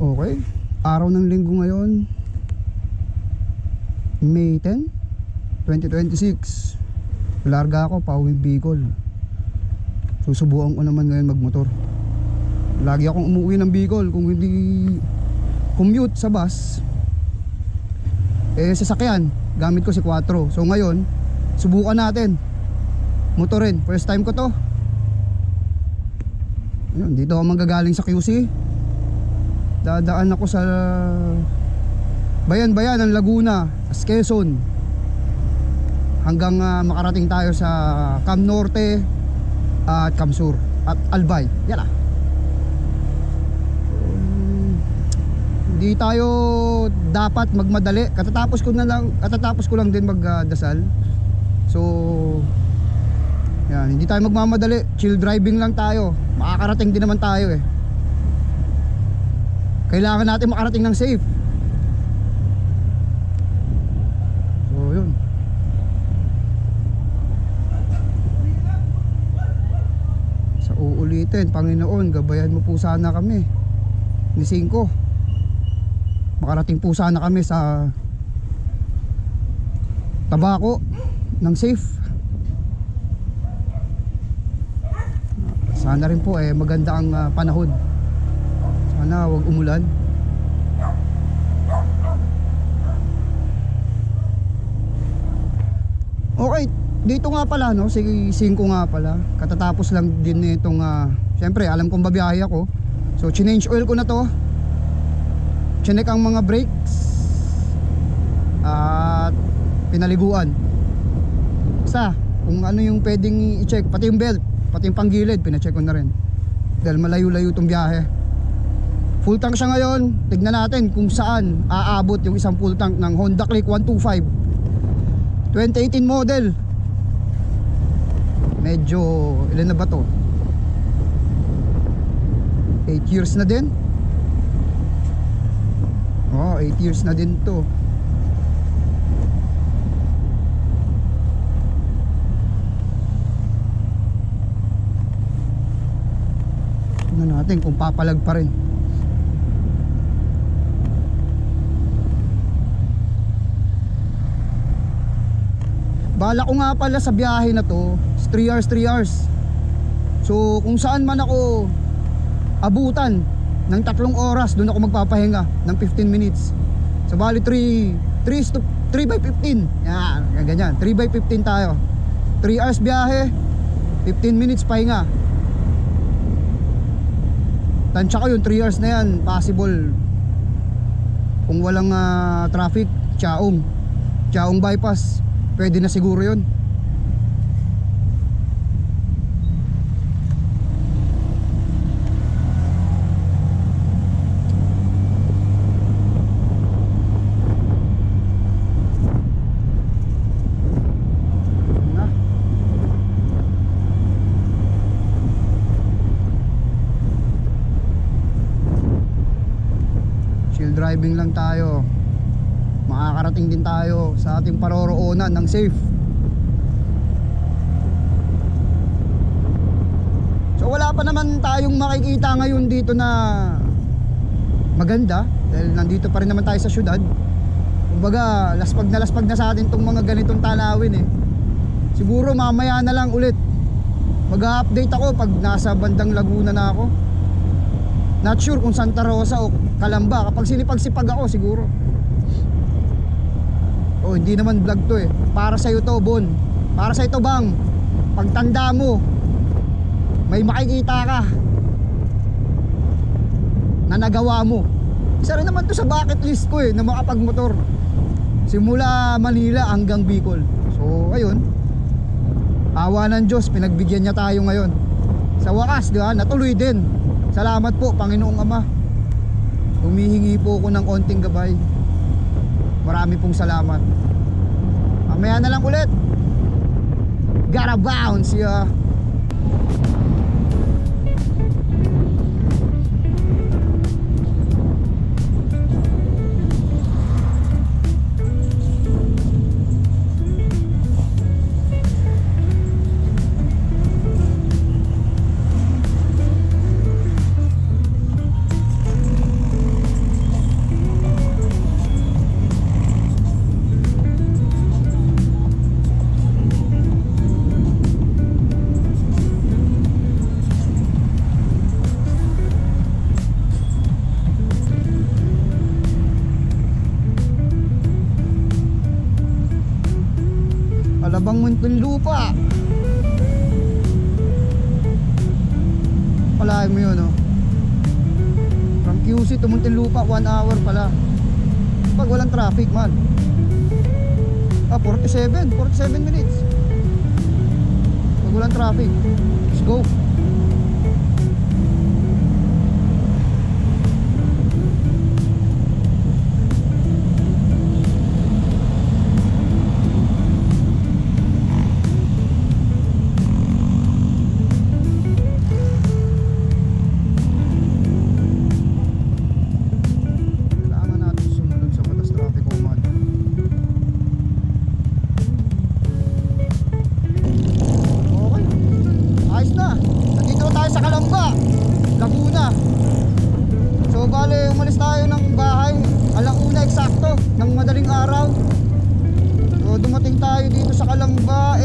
Okay, araw ng linggo ngayon, May 10, 2026. Larga ako, pauwing Bicol. Susubukan ko naman ngayon magmotor. Lagi akong umuwi ng Bicol kung hindi commute sa bus. Sasakyan, gamit ko si Quattro. So ngayon, subukan natin motorin, first time ko to. Ayun, dito ako manggagaling sa QC. Dadaan ako sa bayan-bayan ng Laguna, Quezon, hanggang makarating tayo sa Cam Norte at Cam Sur at Albay. Yan. Hindi tayo dapat magmadali. Katatapos ko lang din magdasal. So yan, hindi tayo magmamadali. Chill driving lang tayo. Makakarating din naman tayo eh. Kailangan natin makarating ng safe. So yun. Sa uulitin, Panginoon, gabayan mo po sana kami ni 5. Makarating po sana kami sa Tabaco ng safe. Sana rin po maganda ang panahon. Sana wag umulan. Okay, dito nga pala no, si 5 nga pala. Katatapos lang din nitong syempre alam kong babiyahe ako. So change oil ko na to. Chinek ang mga brakes at pinaliguan. Basta kung ano yung pwedeng i-check, pati yung belt, pati yung panggilid, pina-check ko na rin. Dahil malayo-layo itong biyahe. Full tank siya ngayon. Tignan natin kung saan aabot yung isang full tank ng Honda Click 125 2018 model. Medyo ilan na ba to? 8 years na din. 8 years na din to. Tignan natin kung papalag pa rin. Bala ko nga pala sa biyahe na to 3 hours. So kung saan man ako abutan ng 3 oras, doon ako magpapahinga ng 15 minutes. So bali 3/15. Yan, ganyan, 3/15 tayo. 3 hours biyahe, 15 minutes pahinga. Tansya ko yung 3 hours na yan, possible kung walang traffic. Chaong bypass, pwede na siguro yun. Chill driving lang tayo. Makakarating din tayo sa ating paroroonan ng safe. So wala pa naman tayong makikita ngayon dito na maganda, dahil nandito pa rin naman tayo sa syudad. Kumbaga laspag na sa atin tong mga ganitong tanawin eh. Siguro mamaya na lang ulit mag-update ako pag nasa bandang Laguna na ako. Not sure kung Santa Rosa o Calamba. Kapag sinipag-sipag ako siguro. Hindi naman vlog to eh. Para sa'yo to, Bon. Para sa'yo to, Bang. Pagtanda mo, may makikita ka na nagawa mo. Isa rin naman to sa bucket list ko eh, na makapagmotor simula Manila hanggang Bicol. So ayun, awa ng Diyos, pinagbigyan niya tayo ngayon. Sa wakas, di ba? Natuloy din. Salamat po, Panginoong Ama. Humihingi po ako ng konting gabay. Marami pong salamat. Mamaya na lang ulit. Gotta bounce, yeah. tabang Muntinlupa. Palahin mo yun, oh. From QC to Muntinlupa, 1 hour pala. Pag walang traffic man. 47 minutes. Pag walang traffic. Let's go.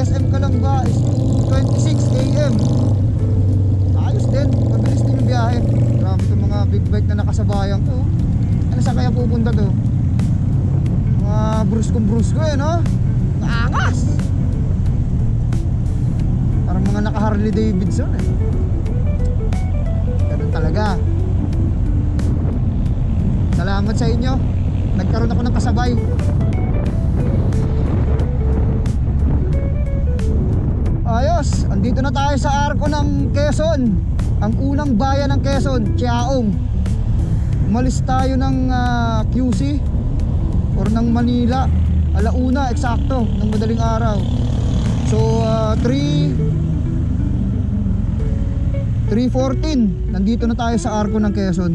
SM Calamba is 2:26 AM. Ayos din, mabilis din yung biyahe. Grabe itong mga big bike na nakasabayan ko. Ano saan kaya pupunta to? Mga bruskong-brusko eh, no? Angas! Parang mga naka Harley Davidson eh. Ganun talaga. Salamat sa inyo. Nagkaroon ako ng kasabay. Ayos, andito na tayo sa arko ng Quezon. Ang unang bayan ng Quezon, Chiaong. Umalis tayo ng QC or ng Manila, alauna eksakto ng madaling araw. So 3:14 nandito na tayo sa arko ng Quezon.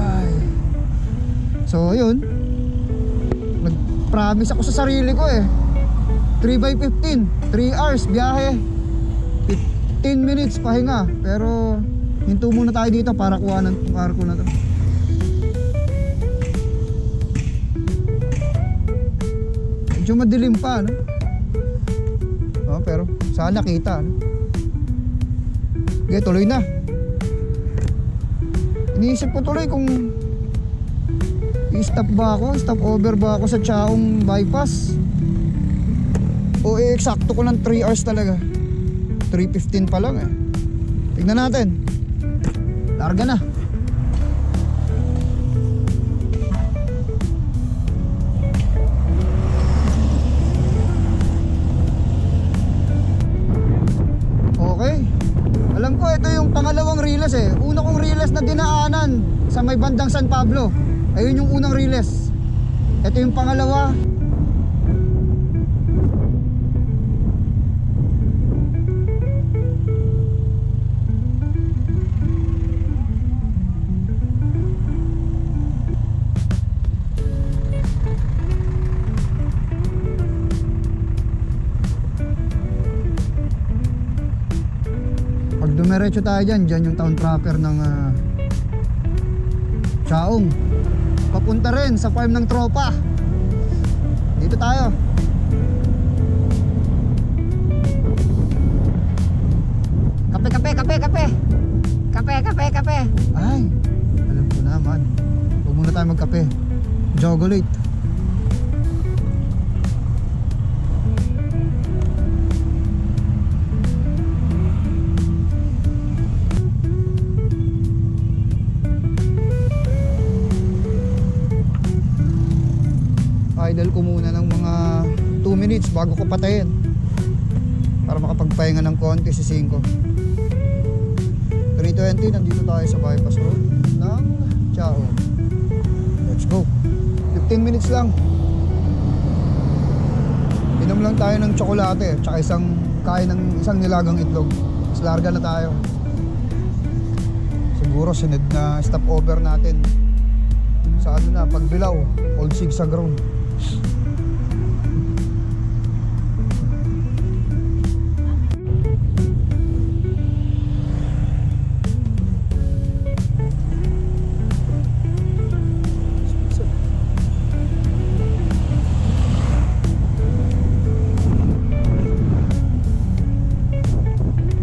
Ay. So yun, nag-promise ako sa sarili ko eh, 3/15, 3 hours biyahe, 15 minutes pahinga. Pero hinto muna tayo dito para kuha ng arko na to. Medyo madilim pa, no? Oh, pero sana kita, no? Okay, tuloy na. Iniisip ko tuloy kung i-stop ba ako, stop over ba ako sa Chiaong bypass, o eksakto ko ng 3 hours talaga. 3:15 pa lang eh. Tignan natin. Larga na. Okay. Alam ko ito yung pangalawang Riles eh. Una kong Riles na dinaanan sa may bandang San Pablo. Ayun yung unang Riles. Ito yung pangalawa. Dumiretso tayo dyan, dyan yung town proper ng Chiaong. Papunta rin sa farm ng tropa. Dito tayo. Kape, kape, kape, kape. Kape, kape, kape. Ay, alam ko naman. Huwag muna tayo magkape. Jogolate. Idle ko muna ng mga 2 minutes bago ko patayin para makapagpahinga ng konti si 5. 3:20 nandito tayo sa bypass road ng Chiaong. Let's go. 15 minutes lang. Inom lang tayo ng tsokolate tsaka kain ng isang nilagang itlog. Mas larga na tayo. Siguro sinid na stop over natin sa ano na, Pagbilao, Old Sigsag Road.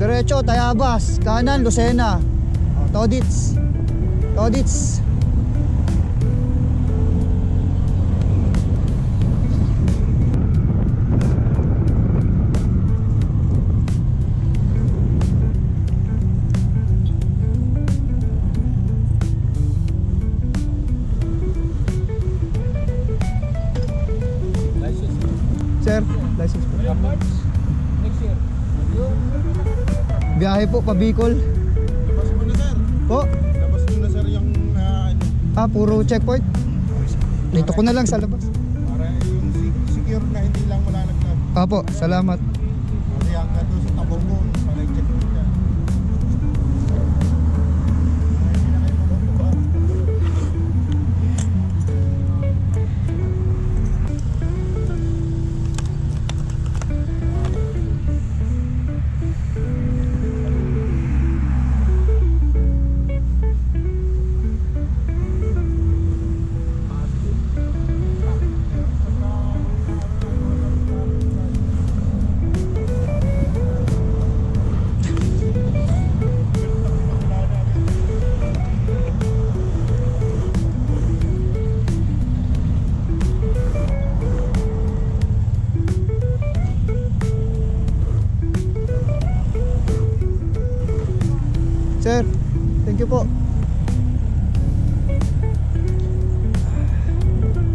Diretso, Tayabas, kanan, Lucena, Todits. Todits. Parts. Next year. Yung Biyahe po pa Bicol. Labas mo na sir. Po. Labas mo na sir yung Puro checkpoint. Dito ko na lang sa labas. para yung secure na hindi lang malalaglag. Apo, salamat. Kasi hanggang doon sa tabong mo, para i-check mo yan. Hindi na kayo mababa. Sir, thank you po.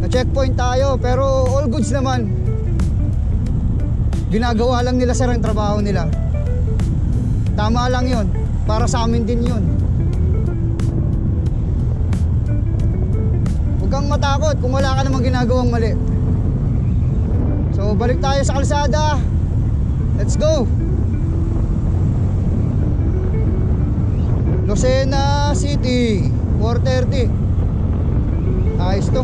Na-checkpoint tayo pero all goods naman. Ginagawa lang nila sir ang trabaho nila. Tama lang yon. Para sa amin din yon. Huwag kang matakot kung wala ka namang ginagawang mali. So balik tayo sa kalsada. Let's go. Lucena City 4:30. Ayos to.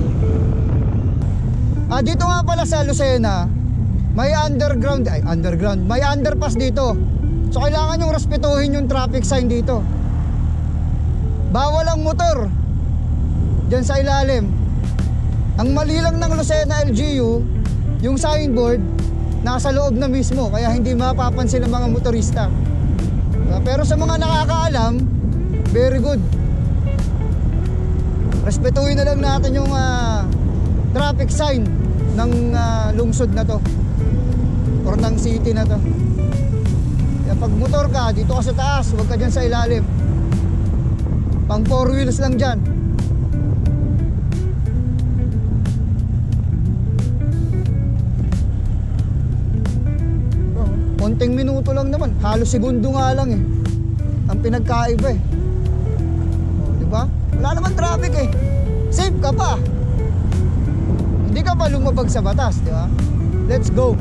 Dito nga pala sa Lucena may may underpass dito. So kailangan yung respetuhin yung traffic sign dito. Bawal ang motor dyan sa ilalim. Ang mali lang ng Lucena LGU, yung signboard nasa loob na mismo, kaya hindi mapapansin ng mga motorista. Pero sa mga nakakaalam, very good. Respetuhin na lang natin yung traffic sign ng lungsod na to or ng city na to. Kaya pag motor ka, dito ka sa taas, huwag ka dyan sa ilalim. Pang 4 wheels lang dyan. Konting minuto lang naman, halos segundo nga lang eh ang pinagkaiba eh. Diba? Wala naman traffic eh. Safe ka pa. Hindi ka pa lumabag sa batas, di ba? Let's go.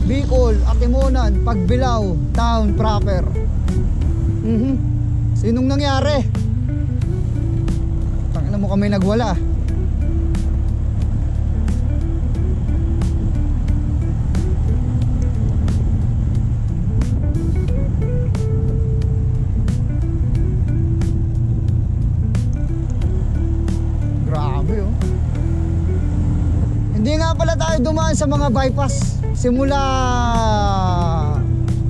Bicol, Atimonan, Pagbilao, town proper. Sinong nangyari? Tangina mo kami nagwala. Hindi nga pala tayo dumaan sa mga bypass. Simula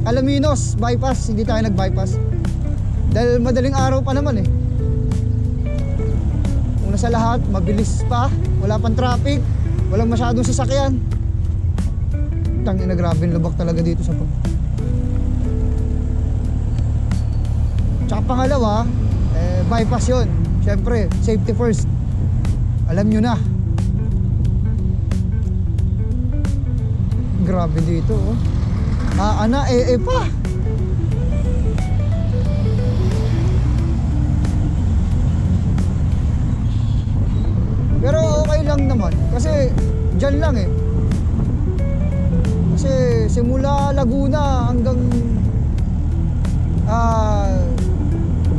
Alaminos bypass, hindi tayo nag-bypass. Dahil madaling araw pa naman eh. Una sa lahat, mabilis pa, wala pang traffic, walang masyadong sasakyan. Tangina, grabe yung lubak talaga dito sa pag. Tsaka pangalawa, bypass yun. Siyempre, safety first. Alam nyo na. Grabe dito oh. Pa. Pero okay lang naman kasi dyan lang eh. Kasi simula Laguna hanggang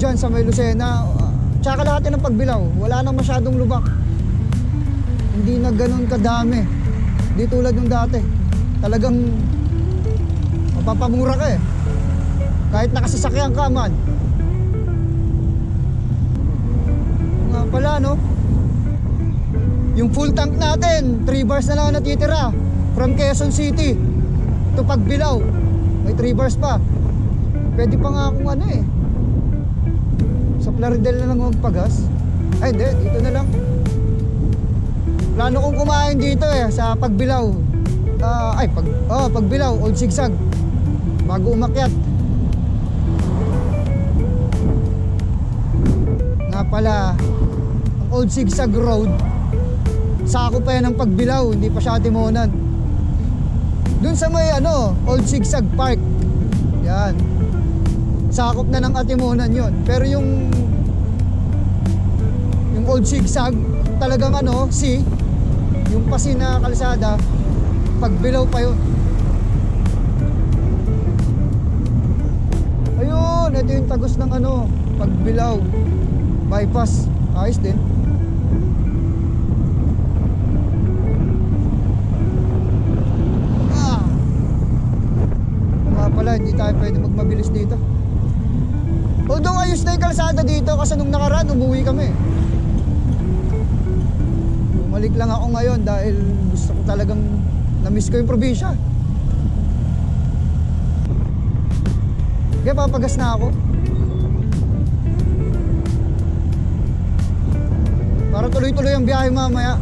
dyan sa may Lucena, tsaka lahat ng Pagbilao, wala nang masyadong lubak. Hindi na ganun kadami. Di tulad yung dati. Talagang mapapamura ka eh. Kahit nakasasakyan ka man. Nga pala no, yung full tank natin 3 bars na lang natitira from Quezon City to Pagbilao. May 3 bars pa. Pwede pa nga akong ano eh, sa Plaridel na lang magpagas. Ay hindi, dito na lang. Plano kong kumain dito eh sa Pagbilao. Pagbilao, Old Sigsag, bago umakyat. Nga nga pala, ang Old Sigsag Road, sakop pa yan ng Pagbilao, hindi pa siya Atimonan. Dun sa may Old Sigsag Park, yan, sakop na ng Atimonan yon. Pero yung Old Sigsag, talagang yung pasi na kalsada, Pagbilao pa yun. Ayun, ito yung tagos ng Pagbilao bypass, ayos din. Pala, hindi tayo pwede magmabilis dito. Although ayos na yung kalsada dito kasi nung nakaraan umuwi kami. Bumalik lang ako ngayon dahil gusto ko talagang na-miss ko yung probinsya. Kaya papagas na ako. Para tuloy-tuloy ang biyahe mamaya.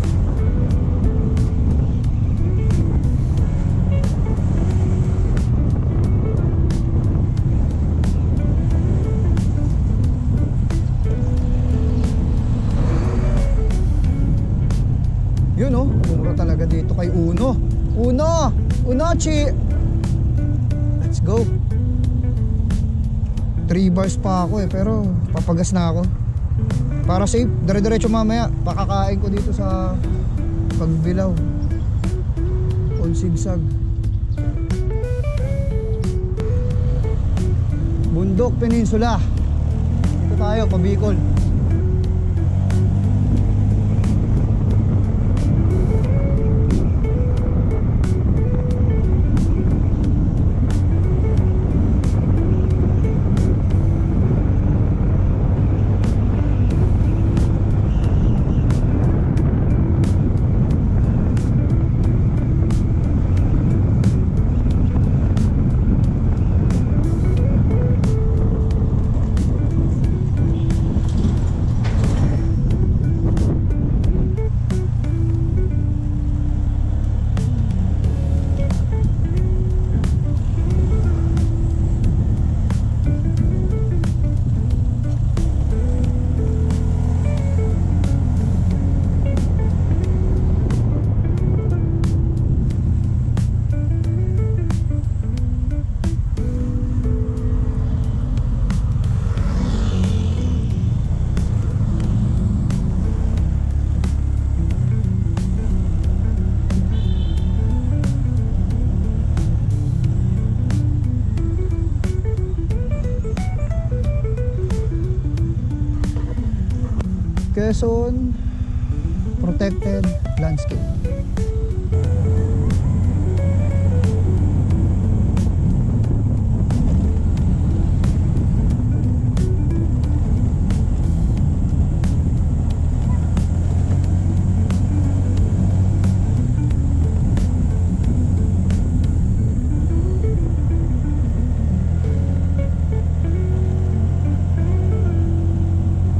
Yun mura talaga dito kay Uno. Unochi. Let's go. 3 bars pa ako pero papagas na ako. Para safe, dire-diretso mamaya. Pakakain ko dito sa Pagbilao. Old Sigsag. Bundok Peninsula. Dito tayo, pa Bicol. Quezon Protected Landscape.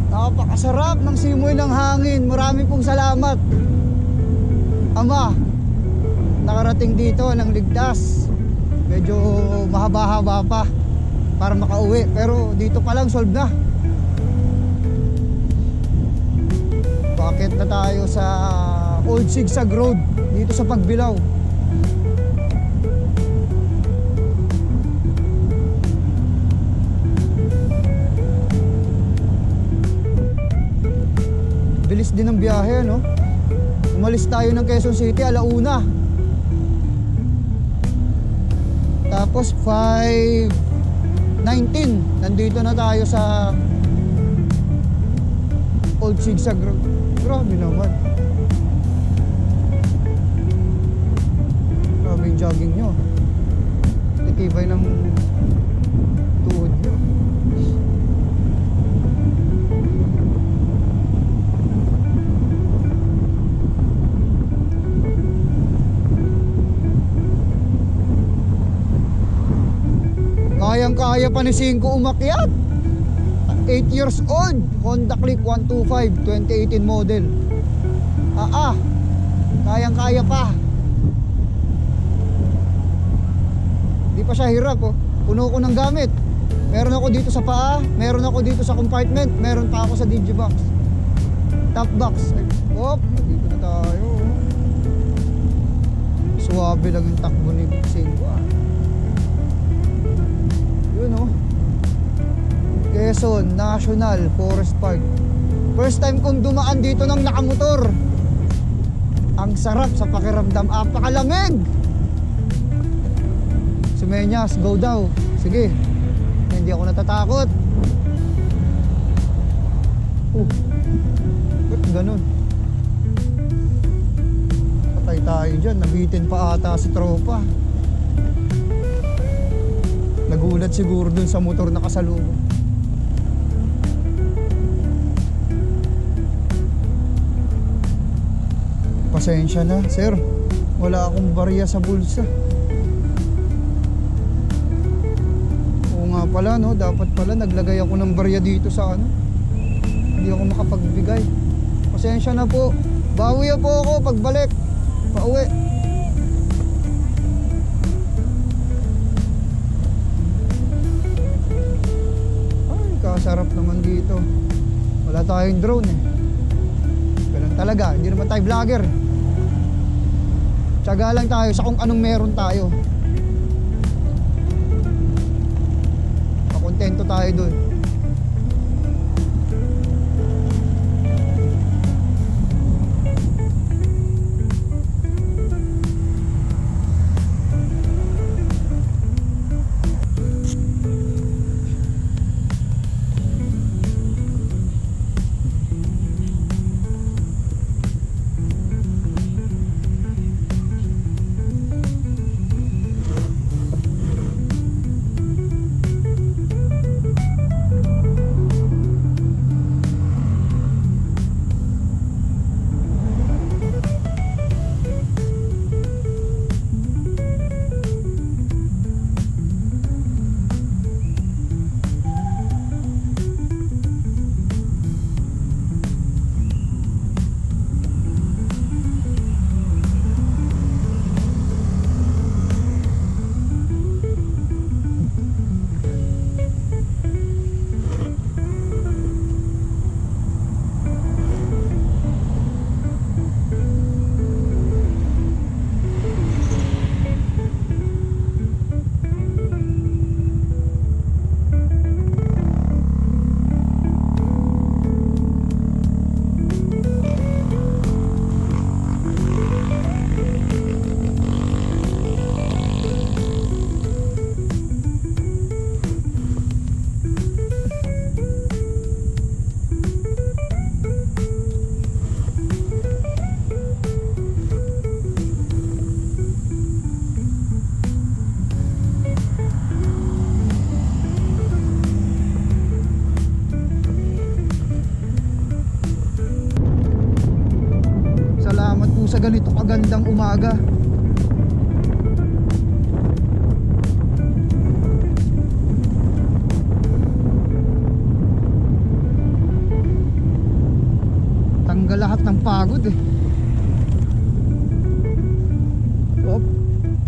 Napakasarap ng simoy ng hangin. Marami pong salamat, Ama. Nakarating dito ng ligtas. Medyo mahaba-haba pa para makauwi, pero dito pa lang solve na. Bakit na tayo sa Old Sigsag Road dito sa Pagbilao. Bilis din ang biyahe, no? Umalis tayo ng Quezon City, 1:00. Tapos 5:19, nandito na tayo sa Old Sigsag Road. Grabe naman. Grabe yung jogging nyo. Itibay ng tuhod nyo. Kayang-kaya pa ni Cinco umakyat. 8 years old, Honda Click 125, 2018 model. Kayang-kaya pa. Di pa siya hirap, oh. Puno ko ng gamit. Meron ako dito sa paa, meron ako dito sa compartment, meron pa ako sa digibox. Top box. Op, dito na tayo. Suwabe lang yung takbo ni Silva. Yun oh. Quezon National Forest Park. First time kong dumaan dito ng nakamotor. Ang sarap sa pakiramdam, apakalamig. Sumenyas, go daw. Sige, hindi ako natatakot. Ba't ganun? Patay tayo dyan, nabitin pa ata si tropa. Nagulat siguro dun sa motor na kasalubong. Pasensya na, sir. Wala akong barya sa bulsa. Oo nga pala, no? Dapat pala naglagay ako ng barya dito sa ano. Hindi ako makapagbigay. Pasensya na po. Bawi po ako pagbalik. Pauwi. Ay, kasarap naman dito. Wala tayong drone eh. Ganun talaga, hindi naman tayo vlogger. Tiyaga lang tayo sa kung anong meron tayo. Makontento tayo dun. Sa ganito kagandang umaga. Tanggal lahat ng pagod eh. Op,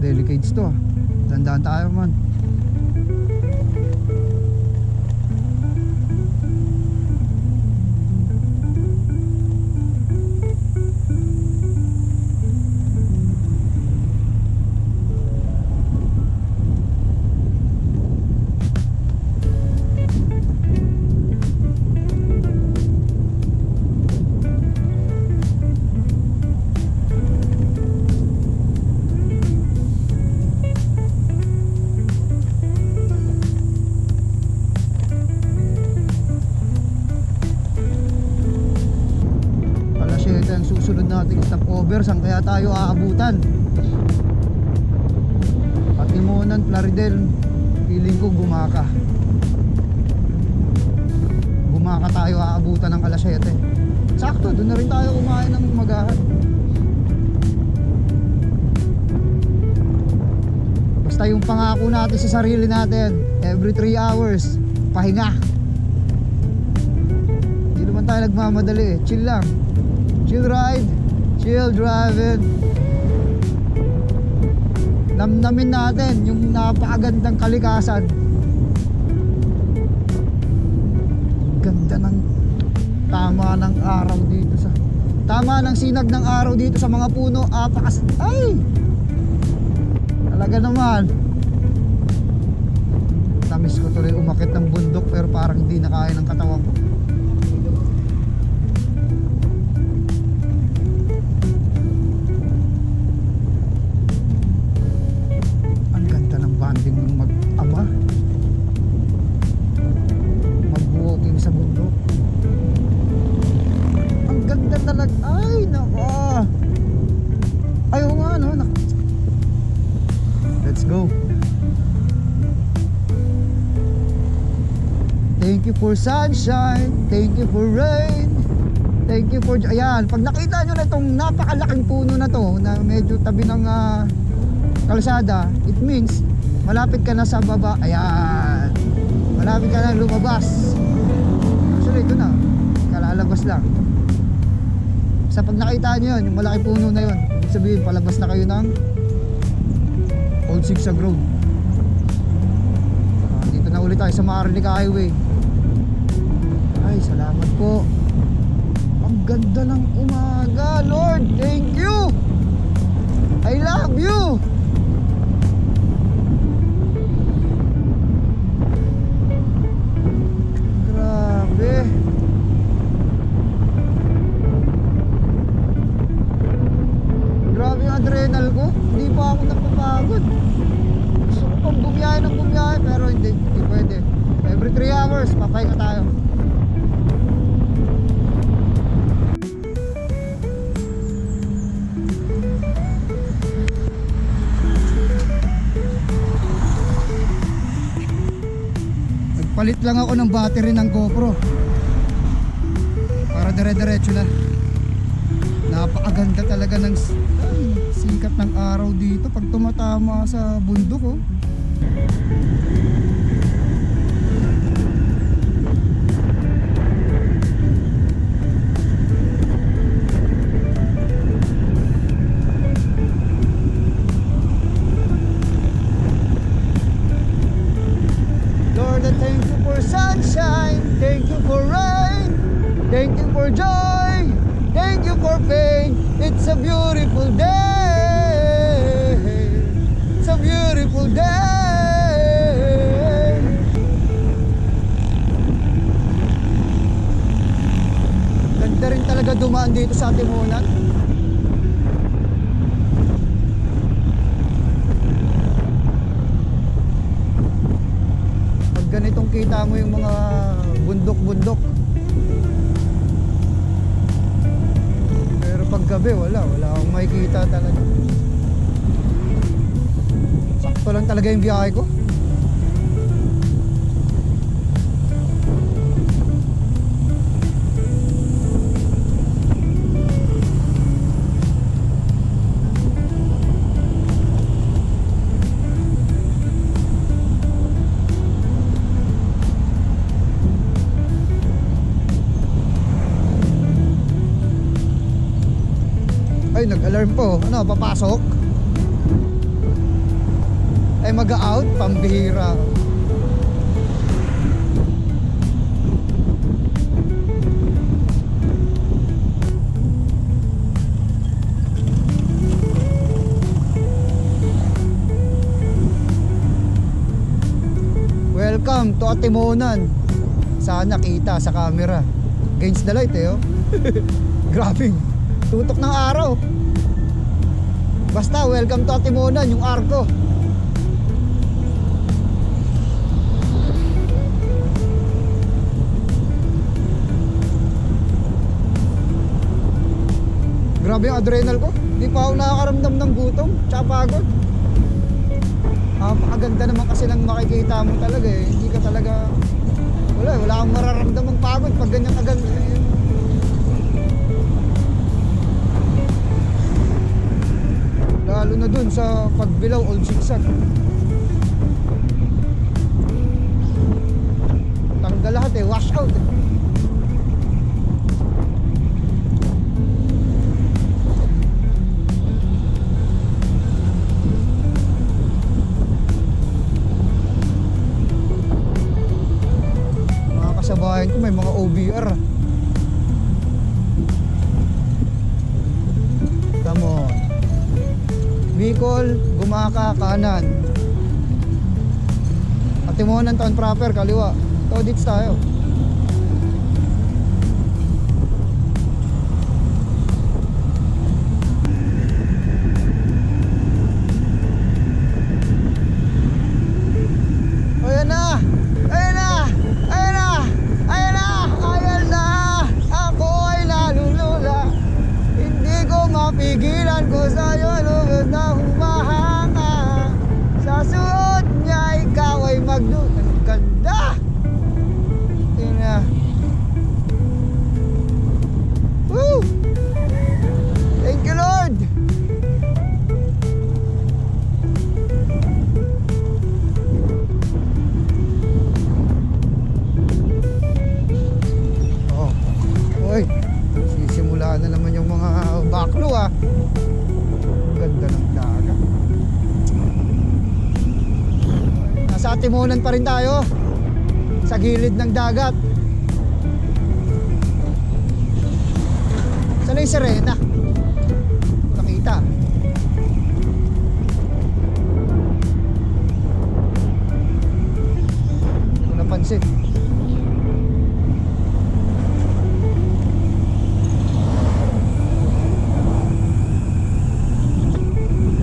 delicates to ah. Dandaan tayo man. Ang susunod nating stopover, saan kaya tayo aabutan? Patimonan, Plaridel. Feeling ko Gumaka tayo aabutan ng alas 7. Sakto, doon na rin tayo kumain ng magahan. Basta yung pangako natin sa sarili natin, every 3 hours pahinga. Hindi naman tayo nagmamadali eh. Chill lang. Chill ride, chill driving. Namnamin natin yung napakagandang kalikasan. Tama ng araw dito sa tama ng sinag ng araw dito sa mga puno. Ay! Talaga naman. Tamis ko tuloy umakit ng bundok pero parang hindi na kaya ng katawan ko. Ang ganda ng banding ng mag-ama. Mag-walking sa bundok. Ang ganda talaga. Ay, nako. Ayaw nga, no? Let's go. Thank you for sunshine. Thank you for rain. Thank you for... Ayan, pag nakita nyo na itong napakalaking puno na to na medyo tabi ng kalsada, it means malapit ka na sa baba. Ayan, malapit ka na lumabas. Actually, ito na, kalalabas lang. Sa pag nakita nyo yun, yung malaking puno na yun, ibig sabihin palabas na kayo ng Old Sigsag Road. Dito na ulit tayo sa Maharlika Highway. Ay, salamat po. Ang ganda ng umaga, Lord. Thank you. I love you. Grabe. Grabe yung adrenal ko. Hindi pa ako napapagod. Gusto ko pang bumiyahe ng bumiyahe pero hindi pwede. Every 3 hours, papahinga tayo. Nagpalit lang ako ng battery ng GoPro para dire-diretso na. Napakaganda talaga ng sikat ng araw dito pag tumatama sa bundok, oh. Lord, I thank you for sunshine, thank you for rain, thank you for joy, thank you for pain. It's a beautiful day. It's a beautiful day. Ganda rin talaga dumaan dito sa Timonan. Pag ganitong kita mo yung mga bundok-bundok. Pag gabi wala akong makikita talaga. Sakto lang talaga yung biyahe ko. Ay, nag-alarm po. Ano, papasok? Ay, mag-out? Pambihira. Welcome to Atimonan. Sana kita sa camera. Against the light, eh, oh. Grabe. Tutok ng araw. Basta welcome to Atimonan, yung arko. Grabe yung adrenal ko. Hindi pa ako nakakaramdam ng gutom tsaka pagod. Napakaganda naman kasi lang makikita mo talaga, eh. Hindi ka talaga wala akong mararamdamang pagod pag ganyan kaganda. Lalo na dun sa Pagbilao, Old Sigsag. Tanggal lahat, eh, wash out, eh. Mga kasabayan ko may mga OBR. Bicol, Gumaka, kanan. Atimonan Town proper, kaliwa. Todits tayo. Ayan na! Ayan na! Ayan na! Ayan na! Ayan na! Ako ay nalulula. Hindi ko mapigilan ko sa'yo lubos na humahanga. Sa suot niya ikaw ay magdun. Ang ganda! Ayan na. Woo! Thank you, Lord! Oh, oy, sisimula na naman yung mga baklo ah. Ganda ng dagat. Nasa Atimonan pa rin tayo, sa gilid ng dagat. Saan na yung Serena? Nakita. Hindi ko napansin.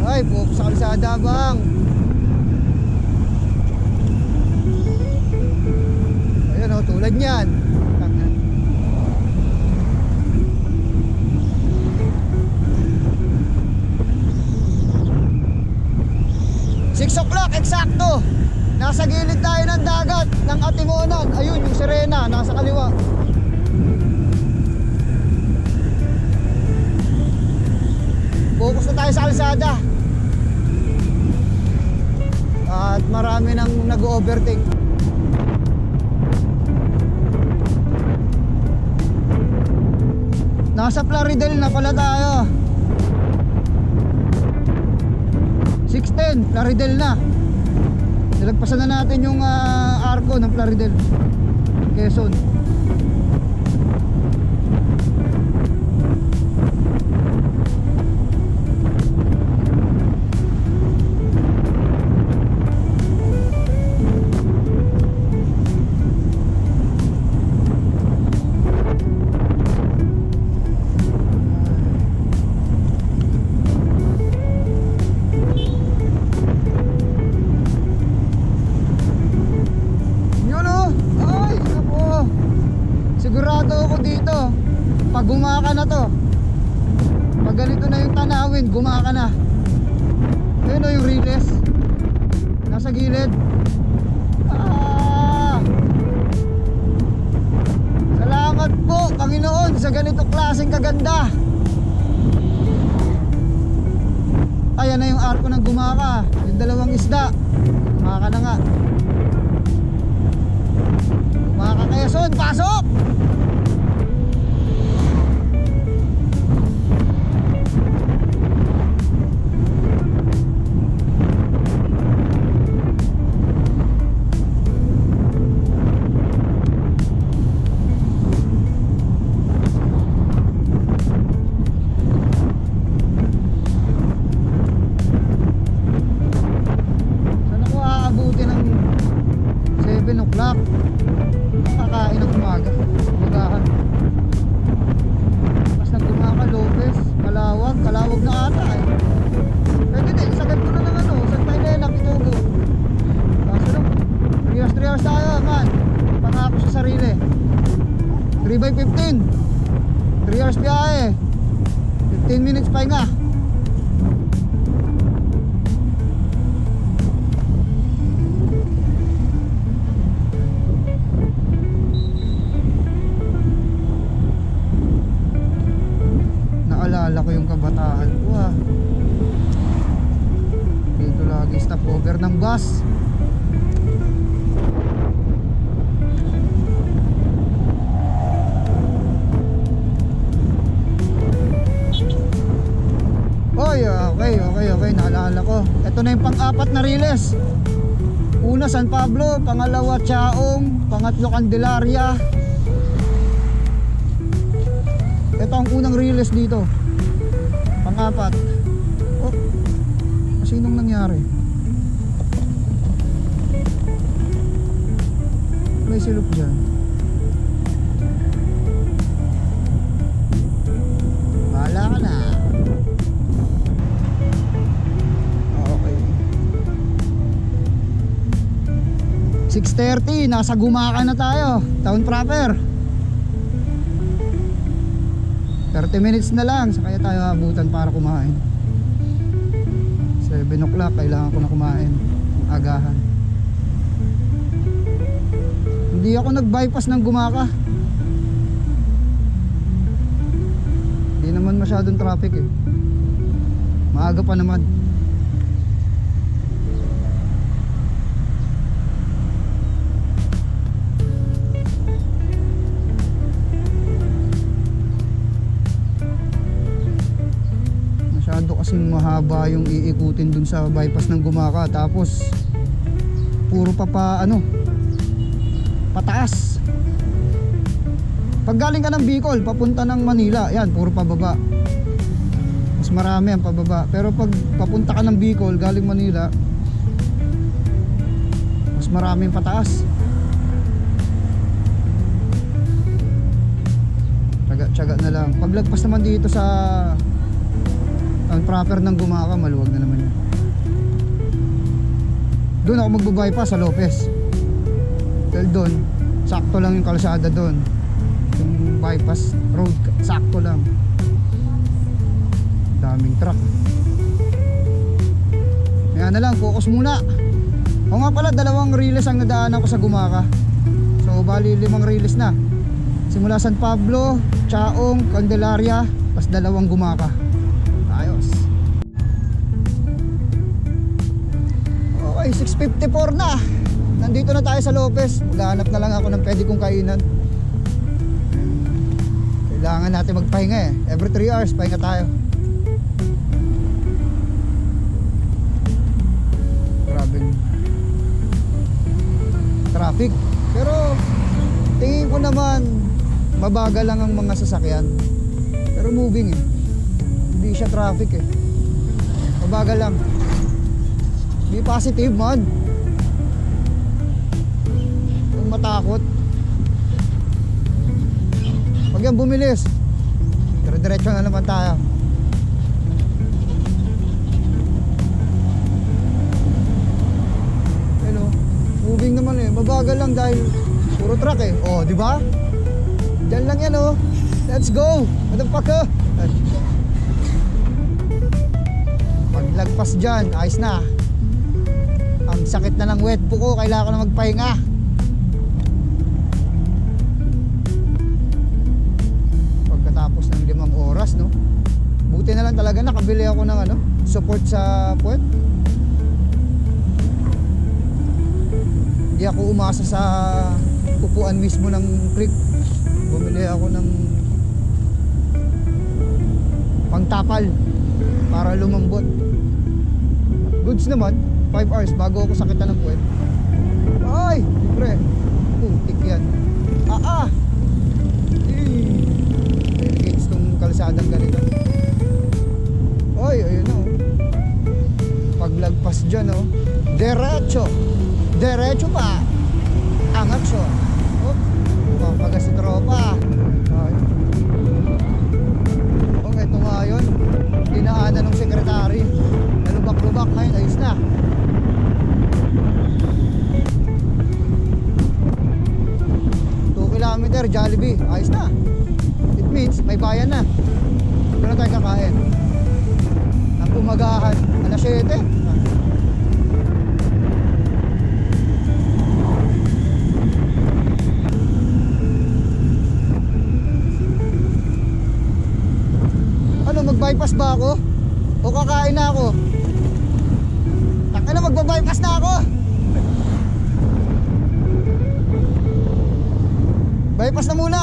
Ay, po sa kalsada bang. Ayan o, tulad niyan. 6 o'clock eksakto. Nasa gilid tayo ng dagat ng Atimonan. Ayun yung Serena, nasa kaliwa. Focus na tayo sa kalsada. At marami nang nag-overtake. Nasa Plaridel na pala tayo. 610, Plaridel na. Nilagpasan na natin yung arko ng Plaridel, Quezon. Pag gumaka na to, pag ganito na yung tanawin, gumaka na. Ayun o yung riles, nasa gilid. Salamat po Panginoon sa ganito klaseng kaganda. Ayan na yung arko ng gumaka, yung dalawang isda. Gumaka na nga. Gumaka Quezon, pasok! Kakain ng umaga, umagahan. Mas nag-Gumaka, Lopez, Kalawag na ata eh. Pwede din, isagad ko na ng ano, Santa Elena, Pitugo. Kaso lang, 3 hours tayo man. Pangako sa sarili 3/15, 3 hours biyahe, 15 minutes pahinga. Naalala ko yung kabataan ko ah. Dito lagi stop over ng bus. Oy, okay, naalala ko. Ito na yung pang-apat na riles. Una San Pablo, pangalawa Chaong, pangatlo Candelaria. Ito ang unang riles dito. Pang-apat. Oh. Sinong nangyari? May silip dyan. Bahala ka na. Okay. 6:30, nasa Gumaca na tayo. Town proper. 30 minutes na lang, sa kaya tayo abutan para kumain. 7 o'clock, kailangan ko na kumain. Agahan. Hindi ako nag-bypass ng Gumaca. Hindi naman masyadong traffic eh. Maaga pa naman. Masyado kasing mahaba yung iikutin dun sa bypass ng Gumaca. Tapos puro pataas. Pag galing ka ng Bicol papunta ng Manila, yan puro pababa. Mas marami ang pababa. Pero pag papunta ka ng Bicol galing Manila, mas marami ang pataas. Tsaga na lang. Paglagpas naman dito sa ang proper ng Gumaca, maluwag na naman yan. Doon ako magbabypass sa Lopez. Dahil doon, sakto lang yung kalsada doon. Yung bypass road, sakto lang. Daming truck. Kaya na lang, focus muna. O nga pala, 2 riles ang nadaanan ko sa Gumaca. So bali 5 riles na. Simula San Pablo, Chaong, Candelaria, pas 2 Gumaca. Ayos. Okay, 6:54 na. Nandito na tayo sa Lopez. Maghahanap na lang ako ng pwede kong kainan. Kailangan natin magpahinga eh. Every 3 hours pahinga tayo. Grabe traffic. Pero tingin ko naman mabagal lang ang mga sasakyan. Pero moving eh. Hindi siya traffic eh. Mabagal lang. Be positive man. Kung matakot. Pag yan bumilis, dire-diretso na naman tayo. Hello. Moving naman eh. Mabagal lang dahil puro truck eh. Oh, di ba? Diyan lang yan oh. Let's go. Motherfucker. Paglagpas dyan, ayos na. Ang sakit na ng wet po ko, kailangan ko na magpahinga. Pagkatapos ng 5 oras, no? Buti na lang talaga nakabili ako ng support sa puwet. Hindi ako umasa sa upuan mismo ng click. Bumili ako ng pangtapal para lumambot. Goods naman. 5 hours bago ako sakitan ng puwet. Ay, libre. Putik yan. Dedicates tong kalsadang ganito. Ay, ayun na oh. Paglagpas dyan oh. Diretso. Diretso pa. Angat siya. Oh, papagas si tropa. Ay. Oh, eto nga yun. Dinaanan ng sekretary. Nalubak-lubak ngayon, ayos na. Kilometer Jollibee, ayos na. It means may bayan na. Doon na tayo kakain. Ang umagahan, 7:00. Ano, mag-bypass ba ako? O kakain na ako? Takina, magba-bypass na ako. Bypass na muna.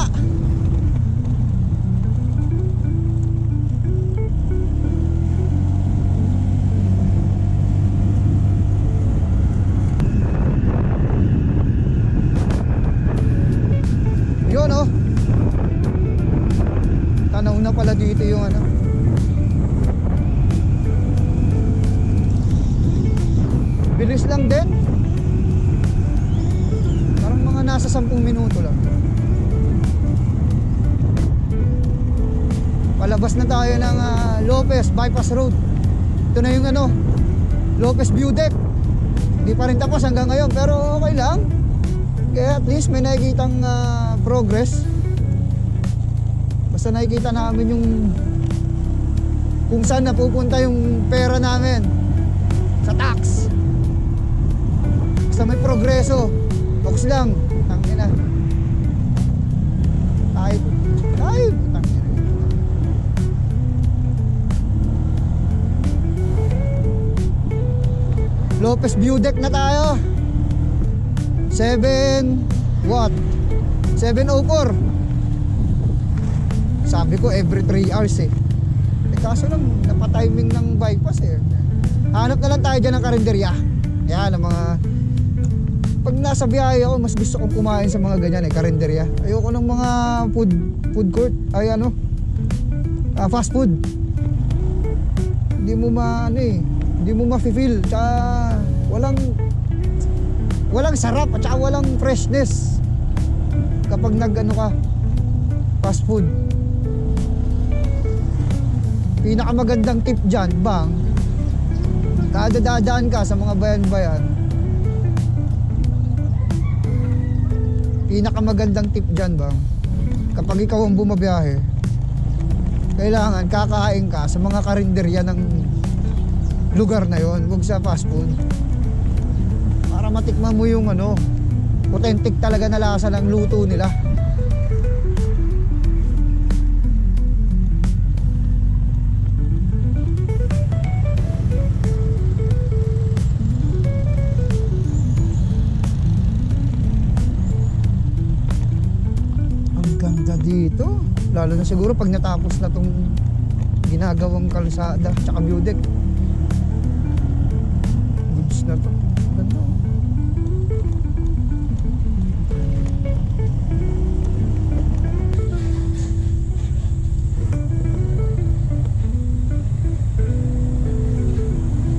Yun oh. Tanaw na pala dito yung Bilis lang din. Parang mga nasa 10 minuto lang. Palabas na tayo ng Lopez Bypass Road. Ito na yung Lopez View Deck. Hindi pa rin tapos hanggang ngayon, pero okay lang. Kaya at least may nakikitang progress. Basta nakikita namin yung kung saan napupunta yung pera namin sa tax. Basta may progreso. Box lang. Tangina. Tayo. Tangina. Lopez View Deck na tayo. 7 what? 7:04. Sabi ko every 3 hours eh. Kaso lang napatiming ng bypass eh. Hanap na lang tayo dyan ng karinderya. Yan ang mga pag nasa biyahe ako, mas gusto kong kumain sa mga ganyan eh, karinderya. Ayoko ng mga food court. Ay fast food. Hindi mo hindi mo ma-feel. Tsaka walang sarap at tsaka walang freshness kapag ka fast food. Pinakamagandang tip dyan, bang, kada dadaan ka sa mga bayan-bayan, pinakamagandang tip dyan, bang, kapag ikaw ang bumabiyahe, kailangan kakain ka sa mga karinderya ng lugar na yon, huwag sa fast food, para matikman mo yung authentic talaga na lasa ng luto nila. Ganda dito, lalo na siguro pag natapos na tong ginagawang kalsada tsaka view deck. Goods na to, ganda.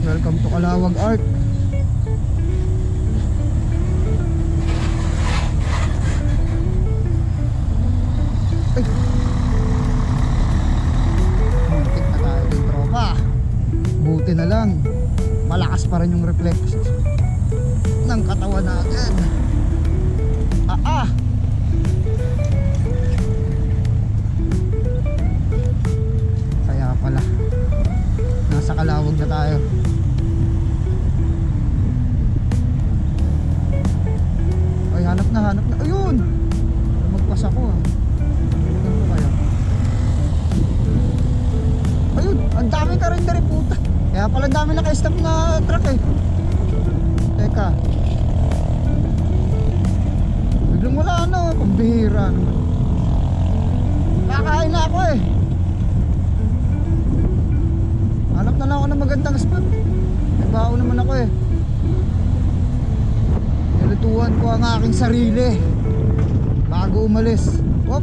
Welcome to Calawag Art. Buti na lang malakas pa rin yung reflex ng katawan natin. Kaya pala nasa Calawag na tayo. Ay, hanap na. Ayun, magpas ako Ano kaya? Ayun, ang daming karinderya, puta. Kaya pala dami naka-stop na truck eh. Teka, biglang wala pambihira naman. Kakain na ako eh. Hanap na lang ako ng magandang spot. May baon naman ako eh. Nilutuan ko ang aking sarili bago umalis. Wop.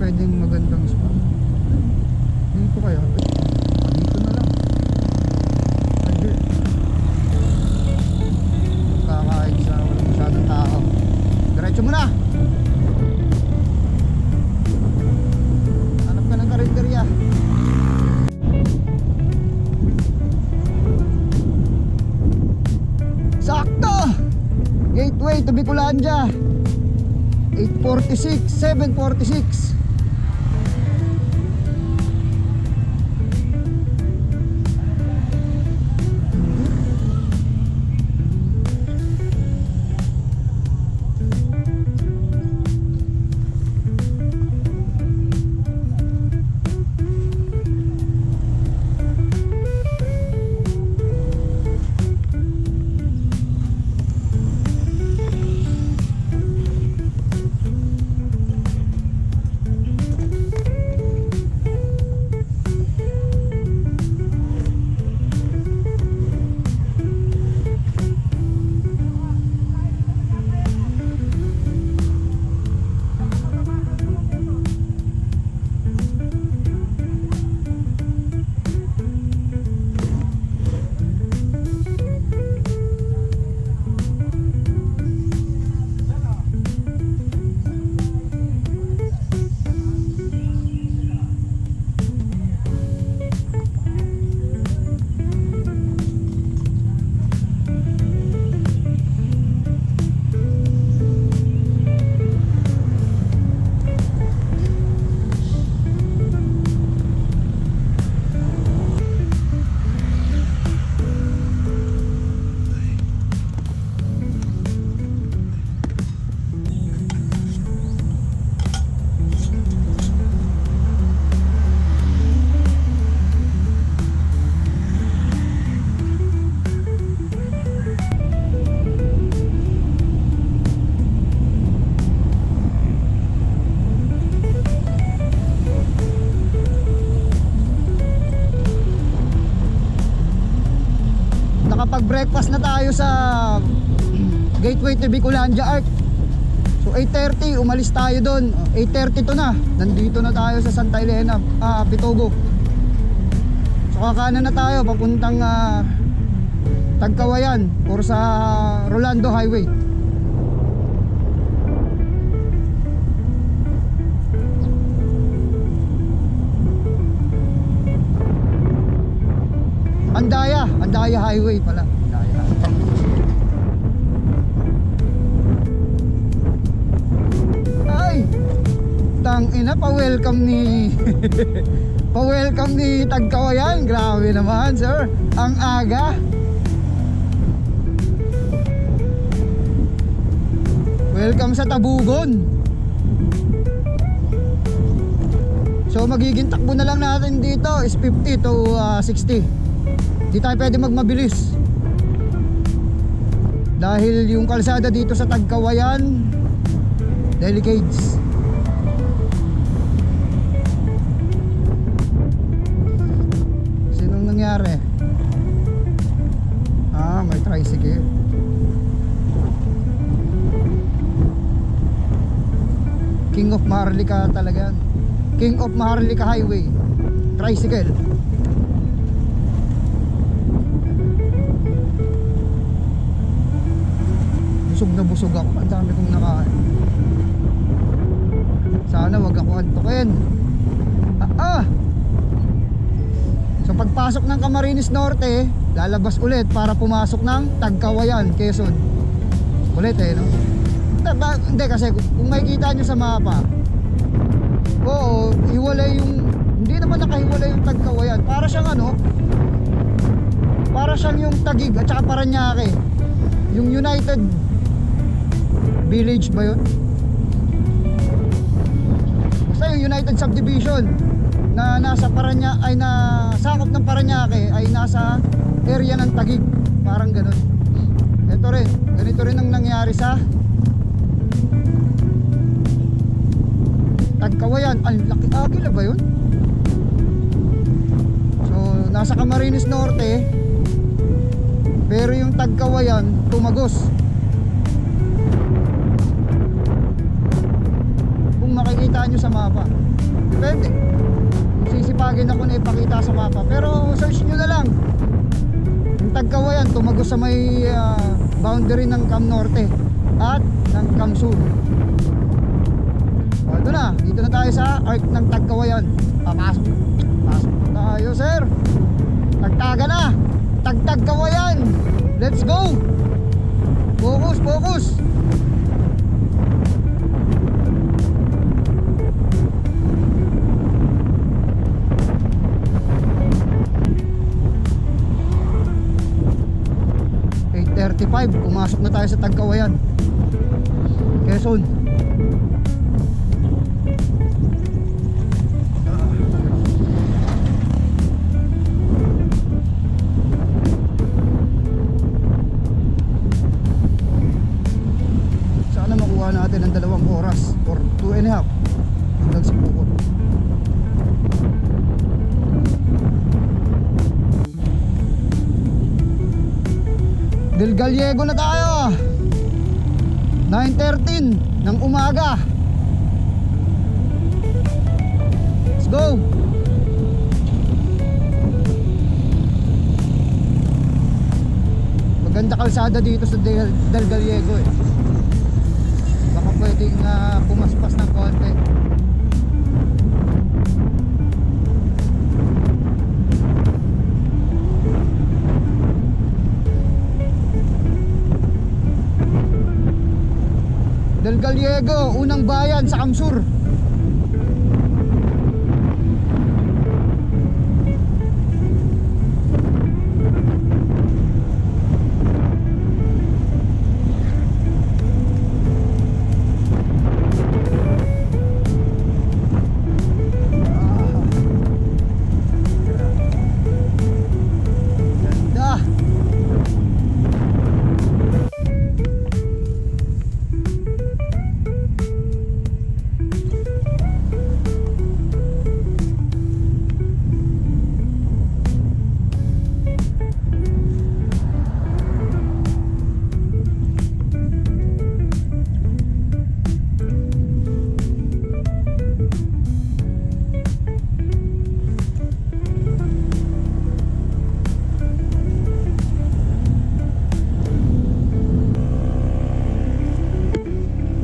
Pwedeng magandang spot dito kaya? Dito na lang. Kakain sa walang masyadong tao. Diretso muna. Hanap ka ng karinderya. Sakto! Gateway to Bicolandia. 8:46, 7:46. nakapag-breakfast na tayo sa Gateway to Bicolandia Arc. So 8:30 umalis tayo doon. 8:30 to na. Nandito na tayo sa Santa Elena, Bitogo. So kakanan na tayo papuntang Tagkawayan or sa Rolando Highway. Andaya Highway pala. Andaya. Ay, tangina, pa-welcome ni pa-welcome ni Tagkawayan. Grabe naman, sir. Ang aga. Welcome sa Tabugon. So magiging takbo na lang natin dito is 50 to 60. Di tayo pwede magmabilis dahil yung kalsada dito sa Tagkawayan delicates. Sinong nangyari? May tricycle. King of Maharlika talaga. King of Maharlika Highway. Tricycle. Busog na busog ako. Ang dami kong nakain. Sana wag ako antukin. So pagpasok ng Camarines Norte, lalabas ulit para pumasok ng Tagkawayan, Quezon. Ulit no? Hindi kasi kung makikita nyo sa mapa, oo, hiwalay yung, hindi naman nakahiwalay yung Tagkawayan. Para siyang para siyang yung Taguig at saka Parañaque. Yung United Village ba yun? Basta yung United Subdivision na nasa Parañaque, ay na sakop ng Parañaque ay nasa area ng Taguig. Parang ganun. Ganito rin ang nangyari sa Tagkawayan. Ang laki, Agila ba yun? So nasa Camarines Norte, pero yung Tagkawayan Tumagos. Kung makikita nyo sa mapa, depende kung sisipagin ako na ipakita sa mapa, pero search nyo na lang yung Tagkawayan Tumagos sa may boundary ng Cam Norte at ng Cam Sur. Ito na, dito na tayo sa arc ng Tagkawayan. Pasok tayo, sir. Tagtaga na. Tagkawayan. Let's go. Focus. Pumasok na tayo sa Tagkawayan, Quezon. Sana makuha natin ang 2 oras or 2.5 hanggang sa Pukot. Del Gallego na tayo. 9:13 ng umaga. Let's go. Maganda kalsada dito sa Del Gallego eh. Baka pwedeng pumaspas ng konti. Del Gallego, unang bayan sa Camsur.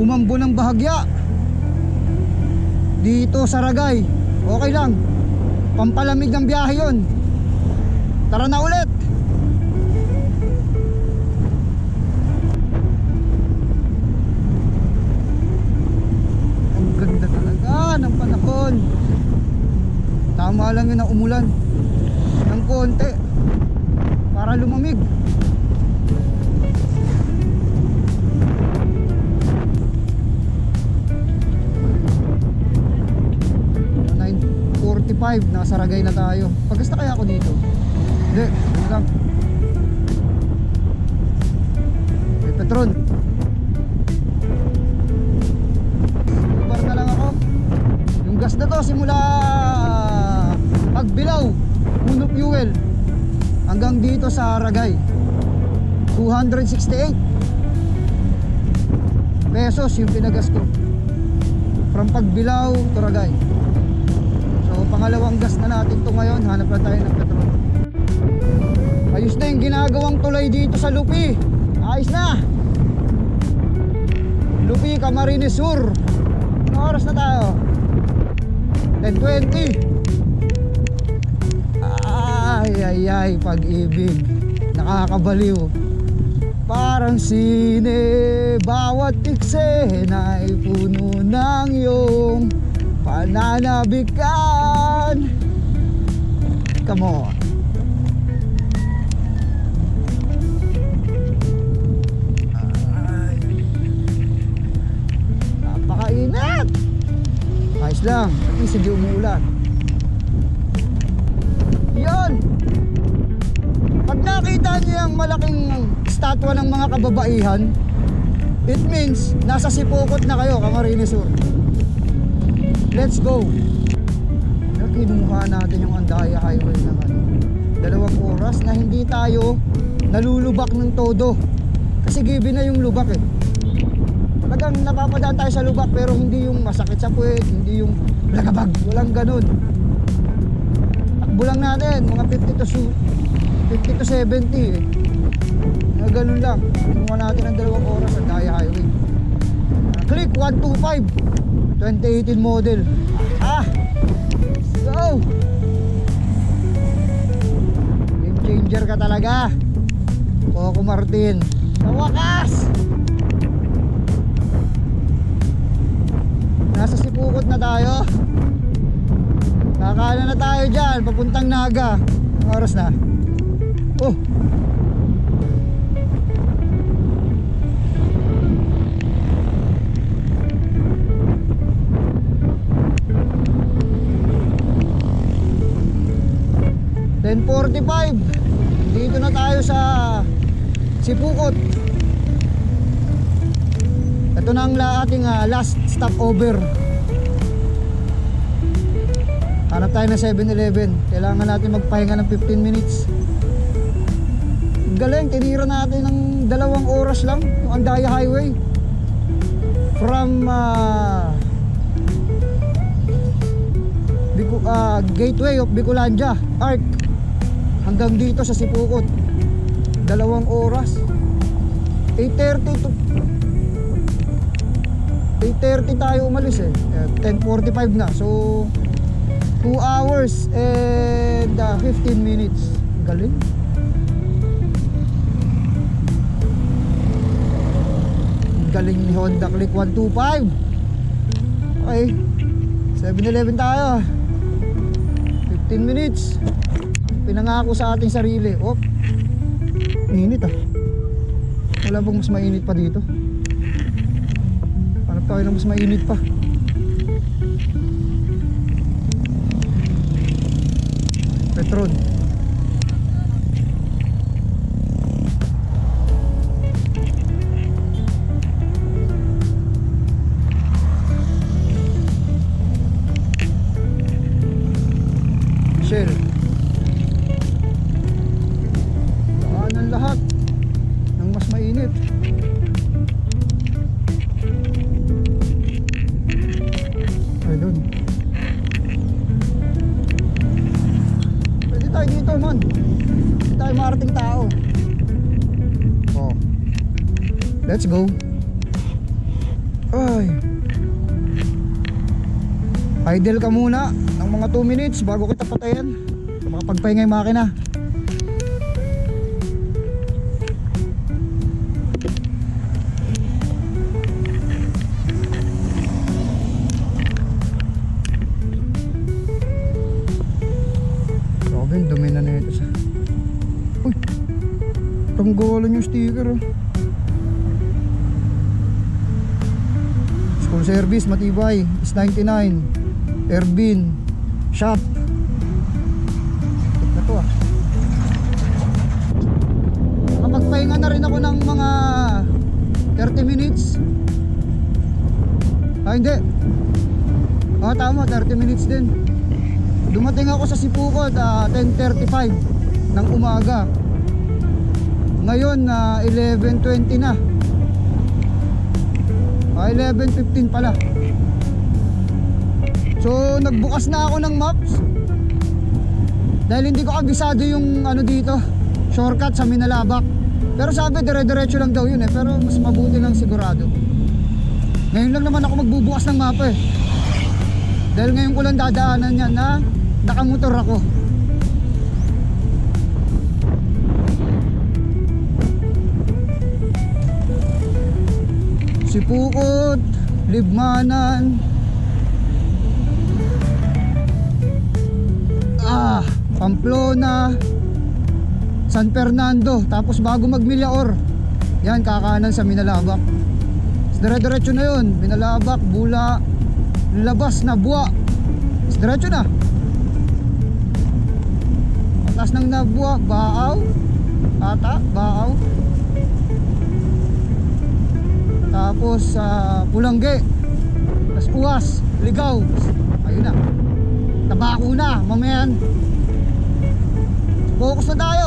umambo ng bahagya dito sa Ragay. Okay lang, pampalamig ng biyahe yun. Tara na ulit. Ang ganda talaga ng panahon. Tama lang yun na umulan ng konti para lumamig. Nasa Ragay na tayo. Pagkasta kaya ako dito? Hindi, ano lang. May Petron. Bar na lang ako. Yung gas na to simula Pagbilao, Puno Fuel hanggang dito sa Ragay 268 pesos yung pinagas ko from Pagbilao to Ragay. So pangalawang gas na natin to ngayon. Hanap na tayo ng petrol. Ayos na yung ginagawang tulay dito sa Lupi. Ayos na. Lupi, Camarines Sur. Anong oras na tayo? 10:20. Ay, pag-ibig. Nakakabaliw. Parang sine, bawat eksena ay puno ng iyong pananabikan. Come on. Ay, napakainit. Ayos lang, at least hindi umuulan. Yan. Pag nakita niyo yung malaking statwa ng mga kababaihan, it means nasa Sipokot na kayo, Camarines Sur. Let's go. Kinuha natin yung Andaya Highway ng 2 oras na hindi tayo nalulubak ng todo. Kasi given na yung lubak eh. Talagang napapadaan tayo sa lubak pero hindi yung masakit sa puwet, hindi yung lagabag, walang ganun. Takbo lang natin mga 50 to 70 eh. Mga ganun lang. Kinuha natin ang 2 oras Andaya Highway. Click 125 2018 model. Go! Game changer ka talaga, Coco Martin. Sa wakas! Nasa Sipukot na tayo. Kakala na tayo dyan, papuntang Naga. Ang oras na? Oh! Dito na tayo sa Sipukot. Ito na ang ating last stopover. Hanap tayo ng 7-Eleven. Kailangan natin magpahinga ng 15 minutes. Galing, tinira natin ng 2 oras lang yung Andaya Highway from Gateway of Bicolandia Arc hanggang dito sa Sipukot. 2 oras. 8:30 tayo umalis eh. 10:45 na. So 2 hours and 15 minutes. Galing. Galing ni Honda Click 125. Okay, 7-Eleven tayo. 15 minutes. Pinangako sa ating sarili. Oh, init ah. Wala bang mas mainit pa dito? Hanap tayo ng mas mainit pa. Petron. Shell. Daanan lahat ng mas mainit. Ay doon. Pwede tayo dito man. Pwede tayo marating tao. Oh. Let's go. Ay. Idle ka muna ng mga 2 minutes bago kita patayan. Makapagpahinga yung makina. Grabe, dumi na nito sa... Uy! Tanggalan yung sticker oh. Full service, matibay, is 99. Airbin, shop. Ito na to ah. Nakapagpahinga na rin ako ng mga 30 minutes. Ah hindi. Ah tama, 30 minutes din. Dumating ako sa Sipukot 10:35 ng umaga. Ngayon 11:20 na. 11:15 pala. So nagbukas na ako ng maps dahil hindi ko kabisado yung ano dito, shortcut sa Minalabak. Pero sabi dire-diretso lang daw yun pero mas mabuti lang sigurado. Ngayon lang naman ako magbubukas ng mapa dahil ngayon ko lang dadaanan yan na nakamotor ako. Sipukot, Libmanan, Pamplona, San Fernando, tapos bago mag-Milaor yan, kakanan sa Minalabak. Dire-diretso na yun, Minalabak, Bula, labas na Buwa, diretso na. Atas ng Nabuwa, Baaw, Baaw, tapos Pulangge, tapos Uwas, Ligaw, ayun na, Tabako na, mamayan. Focus na tayo.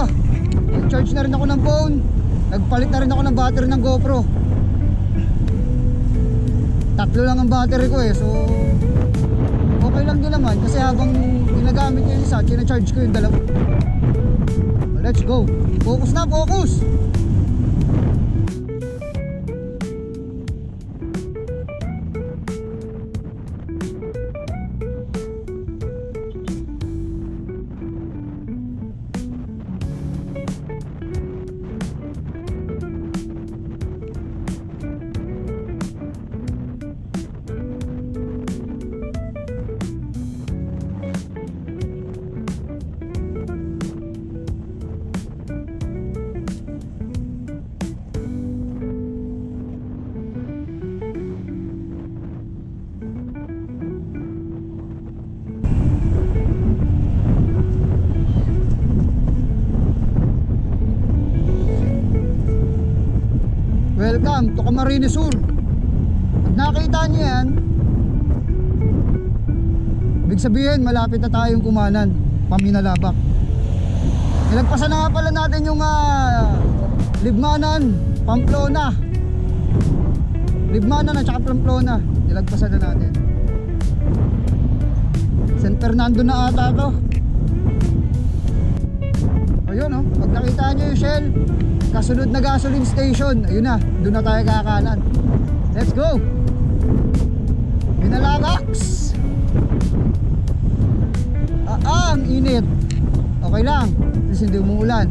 Nag-charge na rin ako ng phone. Nagpalit na rin ako ng battery ng GoPro. 3 lang ang battery ko so okay lang din naman kasi habang ginagamit ko yung isa, kina-charge ko yung dalawa. Let's go. Focus na, focus. Welcome to Camarines Sur. Pag nakita niyo yan, ibig sabihin malapit na tayong kumanan, Paminalabak. Nilagpasan na nga pala natin yung Libmanan, Pamplona. Libmanan at saka Pamplona, nilagpasan na natin. San Fernando na ata to. Ayun pag nakita niyo yung Shell, kasunod na gasoline station, ayun na, doon na tayo kakanan. Let's go. Minalabak. Ang init. Okay lang, kasi hindi umuulan.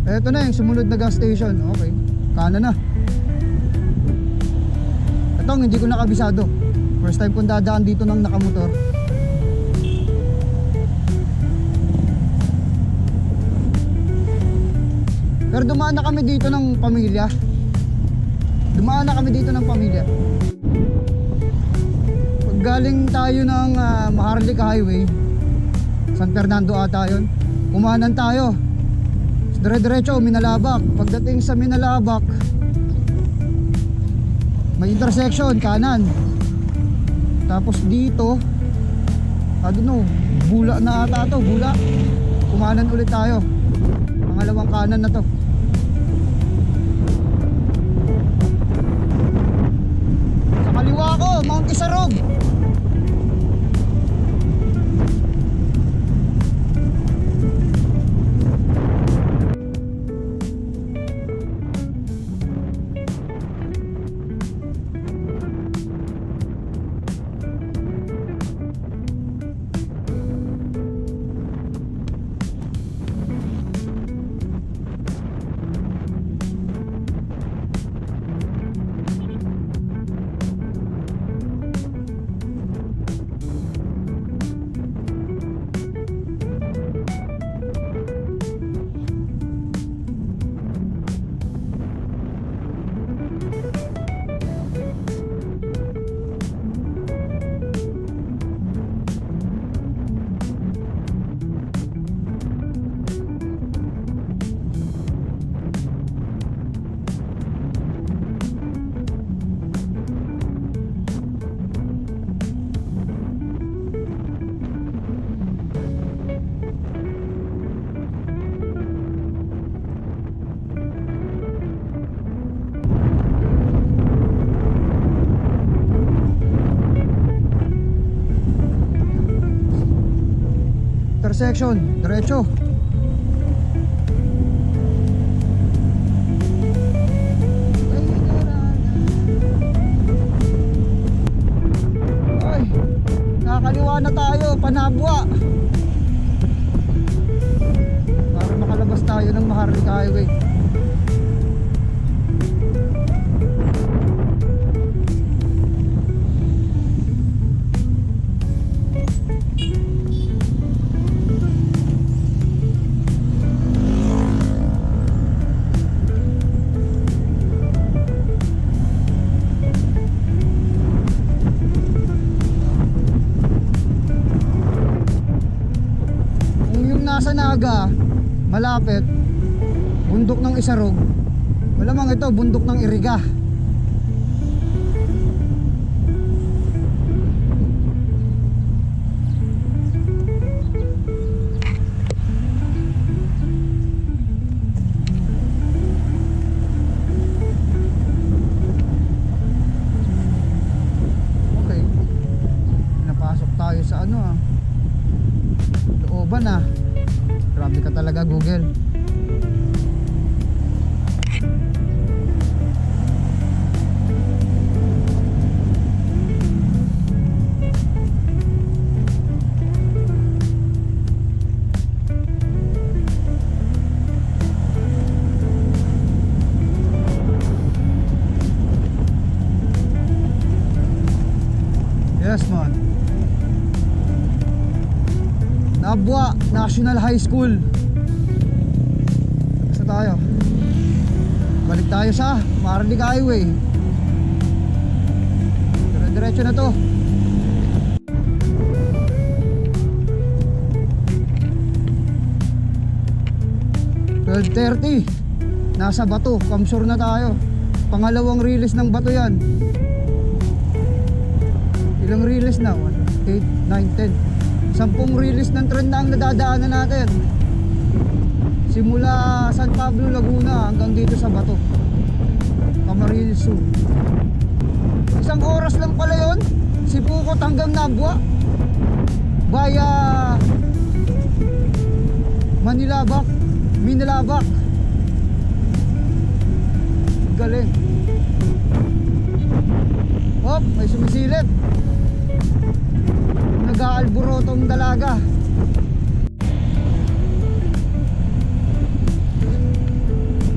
Eto na yung sumunod na gas station. Okay, kanan na. Itong hindi ko nakabisado. First time kong dadaan dito ng nakamotor. Pero dumaan na kami dito ng pamilya. Pag galing tayo ng Maharlika Highway, San Fernando ata yun, kumanan tayo. Dire-diretso, Minalabak. Pagdating sa Minalabak, may intersection, kanan. Tapos dito, I don't know, Bula na ata to, Bula. Kumanan ulit tayo. Pangalawang kanan na to. Sa kaliwa ko, Mount Isarog. intersection, diretso. Ay, nakakaliwa na tayo, Panabwa. Para makalabas tayo ng Maharlika Highway. Nasa Naga, malapit, bundok ng Isarog. Malamang ito, bundok ng Iriga. Okay, napasok tayo sa looban ah. Grabe ka talaga, Google. Yes, man. Nabwa National High School. Basta tayo. Balik tayo sa Maharlika Highway. Diretso na to. "12:30. Nasa Bato, Kamsur na tayo. Pangalawang release ng Bato yan. Ilang release na? 8, 9, 10. 10 release ng trend na ang nadadaanan natin. Simula San Pablo, Laguna hanggang dito sa Bato, Camarines Sur. 1 oras lang pala yun. Sipukot hanggang Nabwa via Manilabak, Minilabak. Galing. Oh, may sumisilip. Nag-aalborotong dalaga.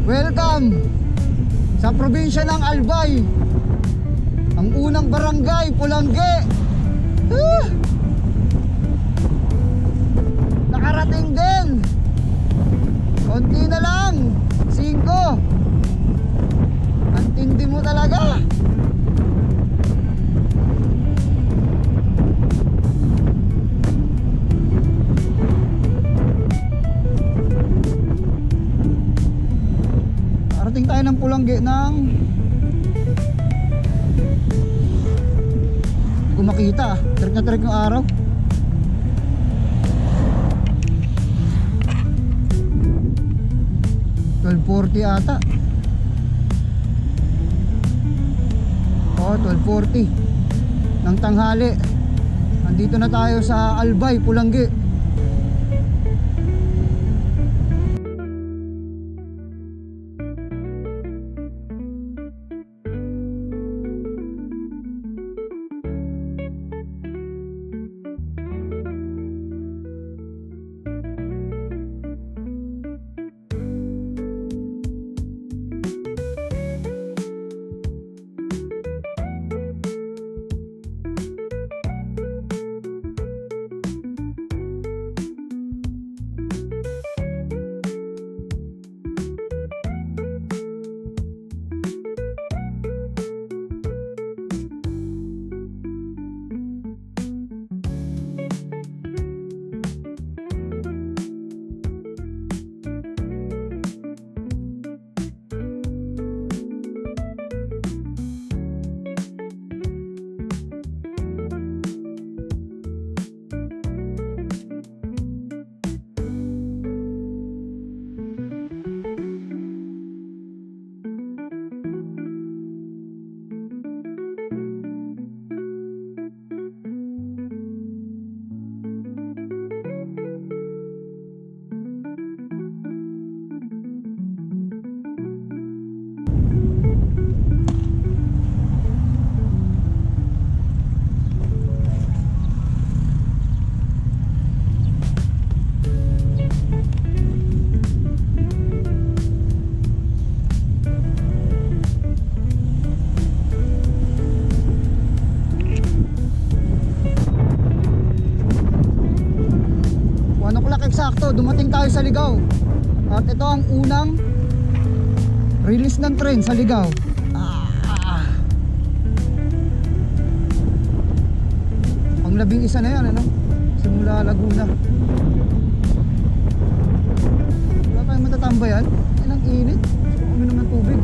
Welcome sa probinsya ng Albay, ang unang barangay, Pulangge. Nakarating din. Konti na lang, 5. Ang tindi mo talaga. Parating tayo ng Pulangge ng hindi ko makita. Trek na trek yung araw. $12.40 ata. Oo, 12:40 ng tanghali. Nandito na tayo sa Albay, Pulangge. dumating tayo sa Ligaw. At ito ang unang release ng train sa Ligaw. Ang 11 na yan, ano? Simula Laguna. Wala tayong matatambayan. Ilang init. Uminom ng tubig.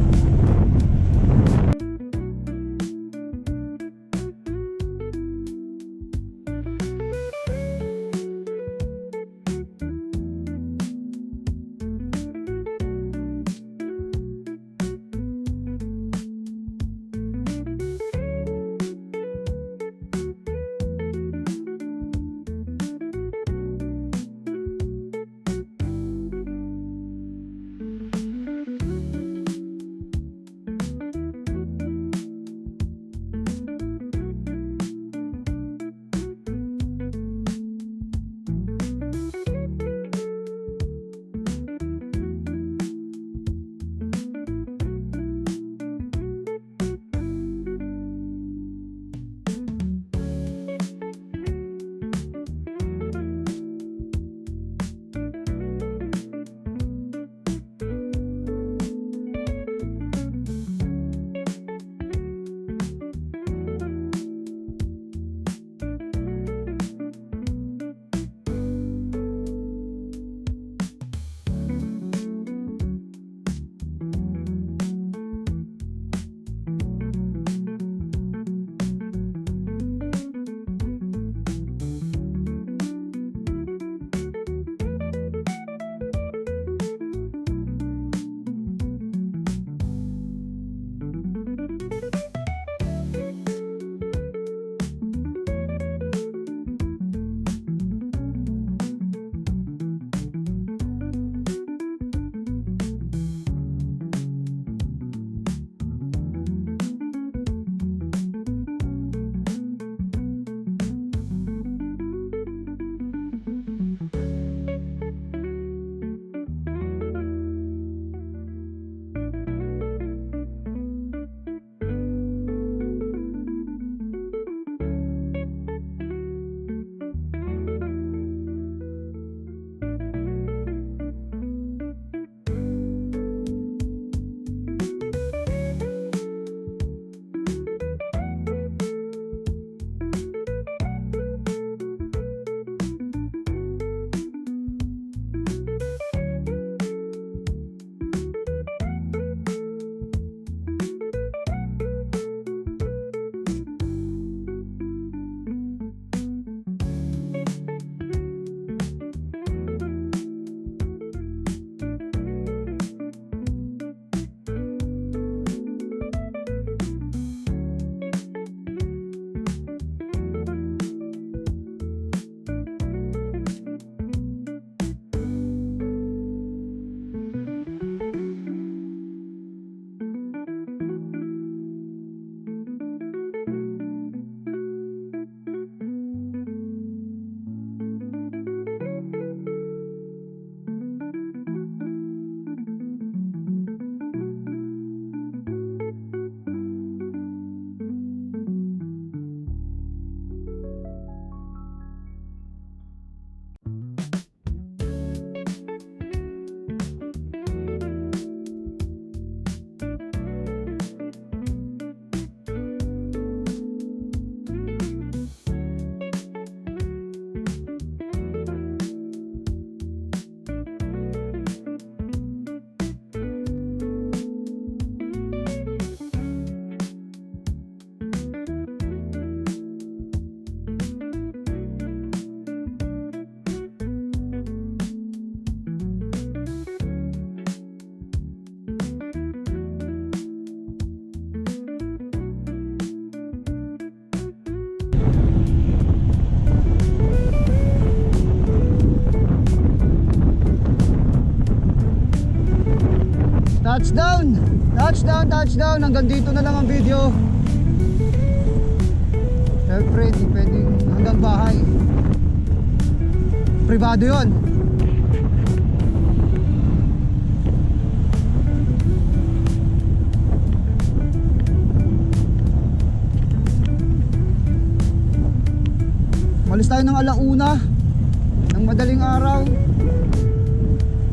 Touchdown! Touchdown! Touchdown! Hanggang dito na lang ang video. Siyempre, di pwedeng hanggang bahay. Privado yun. Malis tayo ng 1:00 ng madaling araw.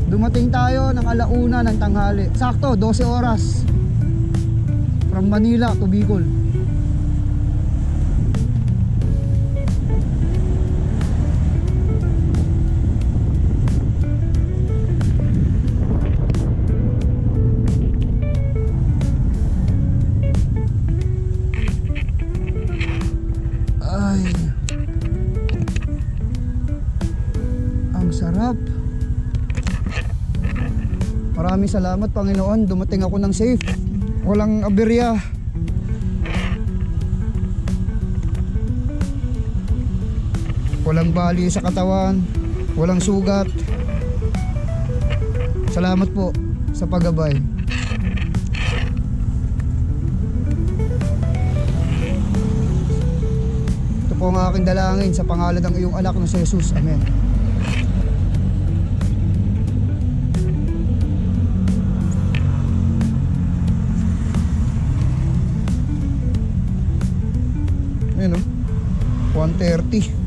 Dumating tayo ng 1:00 ng tanghali. Sakto, 12 oras. From Manila to Bicol. Ay, ang sarap. Maraming salamat, Panginoon. Dumating ako ng safe. Walang aberya. Walang bali sa katawan. Walang sugat. Salamat po sa paggabay. Ito po ang aking dalangin sa pangalan ng iyong anak na si Jesus. Amen. Ayan o, 1:30.